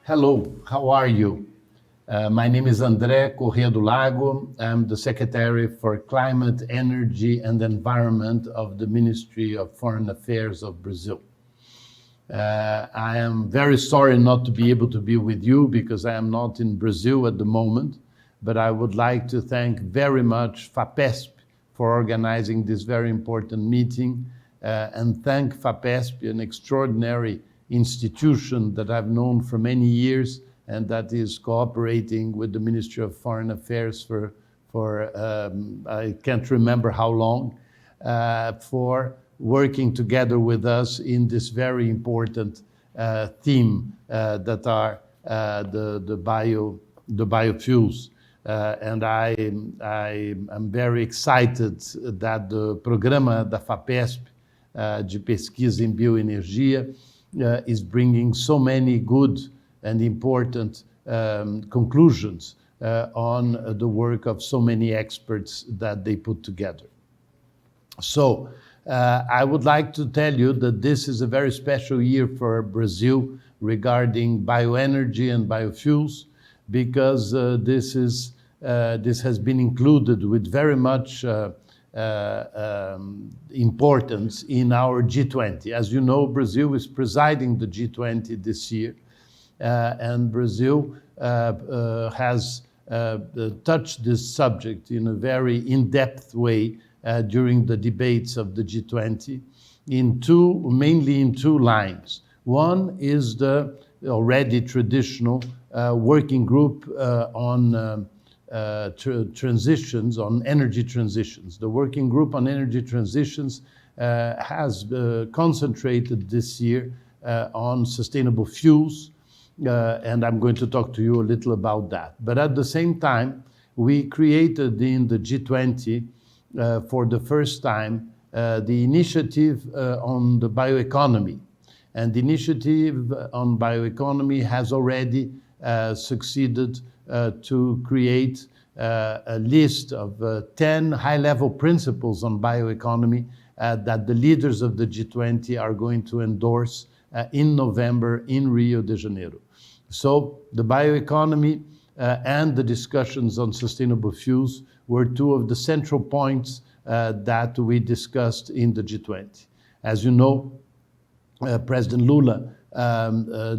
Hello, how are you? My name is André Corrêa do Lago. I'm the Secretary for Climate, Energy and Environment of the Ministry of Foreign Affairs of Brazil. I am very sorry not to be able to be with you because I am not in Brazil at the moment, but I would like to thank very much FAPESP for organizing this very important meeting and thank FAPESP, an extraordinary institution that I've known for many years and that is cooperating with the Ministry of Foreign Affairs for I can't remember how long, for working together with us in this very important theme that are the biofuels. And I am very excited that the programa da FAPESP de pesquisa em bioenergia is bringing so many good and important conclusions on the work of so many experts that they put together. So I would like to tell you that this is a very special year for Brazil regarding bioenergy and biofuels because this has been included with very much importance in our G20. As you know, Brazil is presiding the G20 this year, and Brazil has touched this subject in a very in-depth way during the debates of the G20 mainly in two lines. One is the already traditional working group on transitions, on energy transitions. The working group on energy transitions has concentrated this year on sustainable fuels, and I'm going to talk to you a little about that. But at the same time, we created in the G20 for the first time the initiative on the bioeconomy. And the initiative on bioeconomy has already succeeded to create a list of 10 high-level principles on bioeconomy that the leaders of the G20 are going to endorse in November in Rio de Janeiro. So the bioeconomy and the discussions on sustainable fuels were two of the central points that we discussed in the G20. As you know, President Lula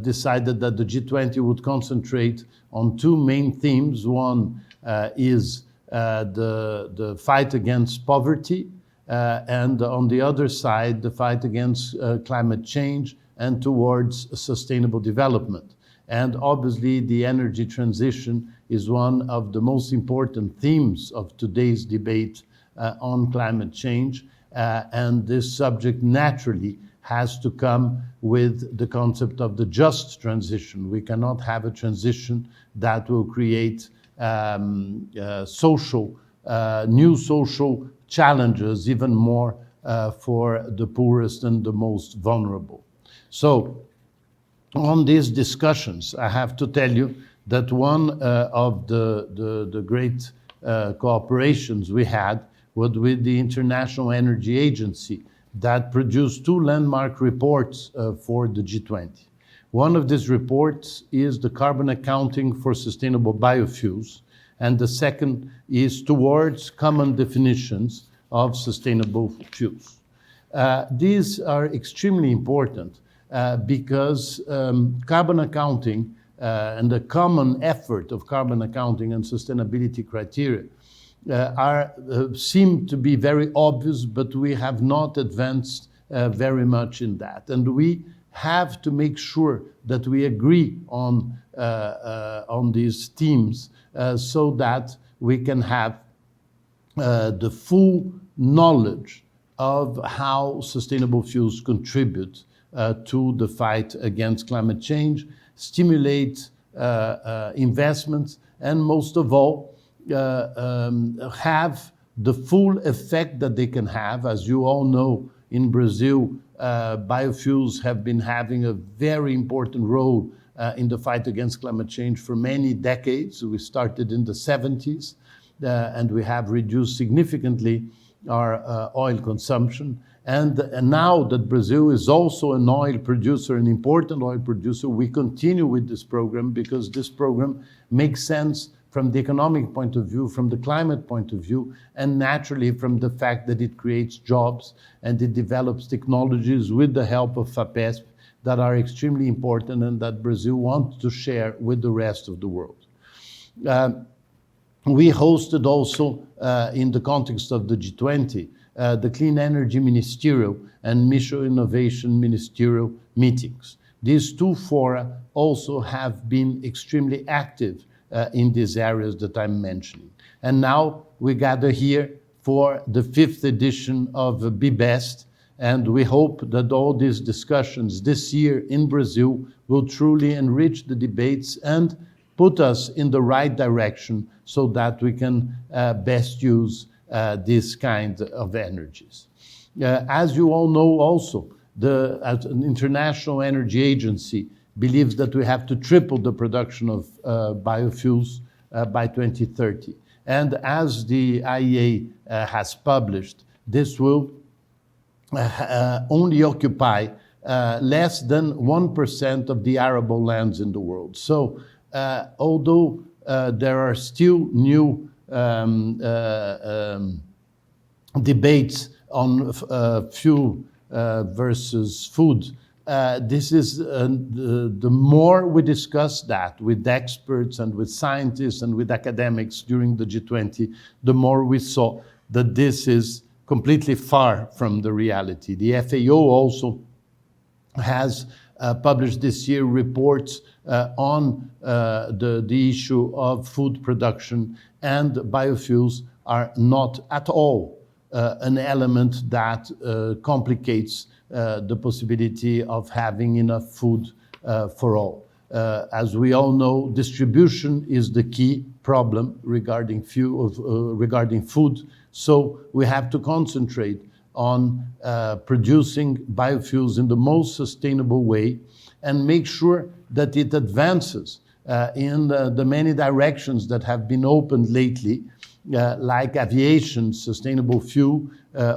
decided that the G20 would concentrate on two main themes. One is the fight against poverty, and on the other side, the fight against climate change and towards sustainable development. And obviously, the energy transition is one of the most important themes of today's debate on climate change, and this subject naturally has to come with the concept of the just transition. We cannot have a transition that will create new social challenges, even more for the poorest and the most vulnerable. So on these discussions, I have to tell you that one of the great cooperations we had was with the International Energy Agency that produced two landmark reports for the G20. One of these reports is the carbon accounting for sustainable biofuels, and the second is towards common definitions of sustainable fuels. These are extremely important because carbon accounting and the common effort of carbon accounting and sustainability criteria seem to be very obvious, but we have not advanced very much in that. And we have to make sure that we agree on these themes so that we can have the full knowledge of how sustainable fuels contribute to the fight against climate change, stimulate investments, and most of all, have the full effect that they can have. As you all know, in Brazil, biofuels have been having a very important role in the fight against climate change for many decades. We started in the 70s, and we have reduced significantly our oil consumption. And now that Brazil is also an oil producer, an important oil producer, we continue with this program because this program makes sense from the economic point of view, from the climate point of view, and naturally from the fact that it creates jobs and it develops technologies with the help of FAPESP that are extremely important and that Brazil wants to share with the rest of the world. We hosted also, in the context of the G20, the Clean Energy Ministerial and Mission Innovation Ministerial meetings. These two fora also have been extremely active in these areas that I'm mentioning. And now we gather here for the 5th edition of Be Best, and we hope that all these discussions this year in Brazil will truly enrich the debates and put us in the right direction so that we can best use this kind of energies. As you all know also, as an International Energy Agency believes that we have to triple the production of biofuels by 2030. And as the IEA has published, this will only occupy less than 1% of the arable lands in the world. So although there are still new debates on fuel versus food, this is the more we discuss that with experts and with scientists and with academics during the G20, the more we saw that this is completely far from the reality. The FAO also has published this year reports on the issue of food production, and biofuels are not at all an element that complicates the possibility of having enough food for all. As we all know, distribution is the key problem regarding food, so we have to concentrate on producing biofuels in the most sustainable way and make sure that it advances in the many directions that have been opened lately, like aviation, sustainable fuel,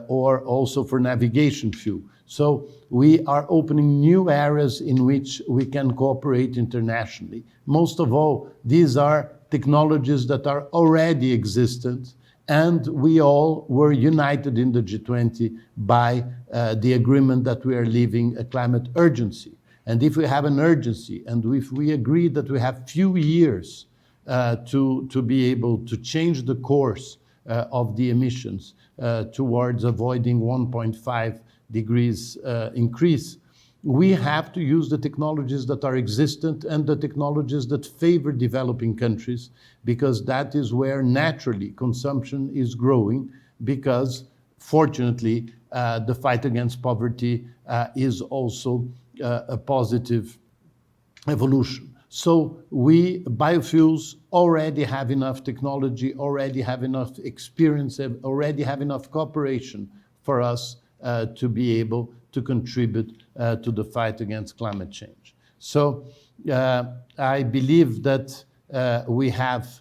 or also for navigation fuel. So we are opening new areas in which we can cooperate internationally. Most of all, these are technologies that are already existent, and we all were united in the G20 by the agreement that we are living a climate urgency. And if we have an urgency, and if we agree that we have few years to be able to change the course of the emissions towards avoiding 1.5 degrees increase, we have to use the technologies that are existent and the technologies that favor developing countries, because that is where naturally consumption is growing, because fortunately the fight against poverty is also a positive evolution. So biofuels already have enough technology, already have enough experience, already have enough cooperation for us to be able to contribute to the fight against climate change. So I believe that we have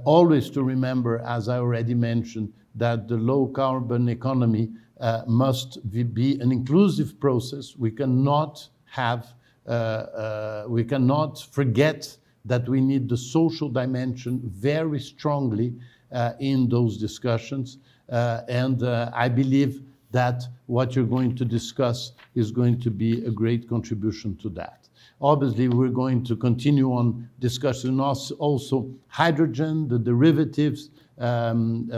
always to remember, as I already mentioned, that the low carbon economy must be an inclusive process. We cannot forget that we need the social dimension very strongly in those discussions. And I believe that what you're going to discuss is going to be a great contribution to that. Obviously, we're going to continue on discussing also hydrogen, the derivatives and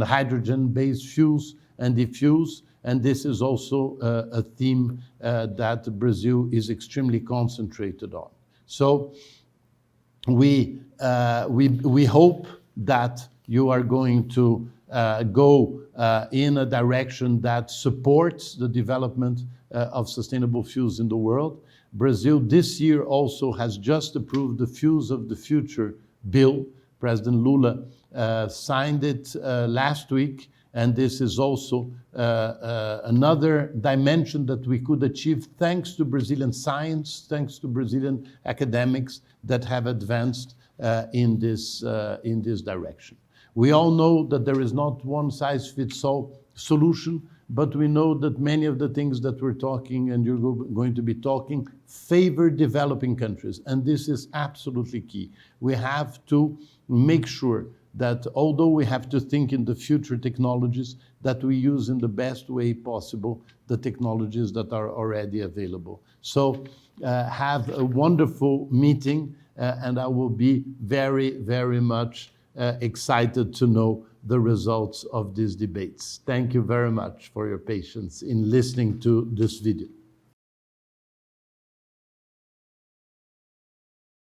hydrogen-based fuels and the fuels. And this is also a theme that Brazil is extremely concentrated on. So we hope that you are going to go in a direction that supports the development of sustainable fuels in the world. Brazil this year also has just approved the Fuels of the Future bill. President Lula signed it last week, and this is also another dimension that we could achieve thanks to Brazilian science, thanks to Brazilian academics that have advanced in this direction. We all know that there is not one-size-fits-all solution. but we know that many of the things that we're talking and you're going to be talking favor developing countries, and this is absolutely key. We have to make sure that although we have to think in the future technologies, that we use in the best way possible the technologies that are already available. So have a wonderful meeting, and I will be very, very much excited to know the results of these debates. Thank you very much for your patience in listening to this video.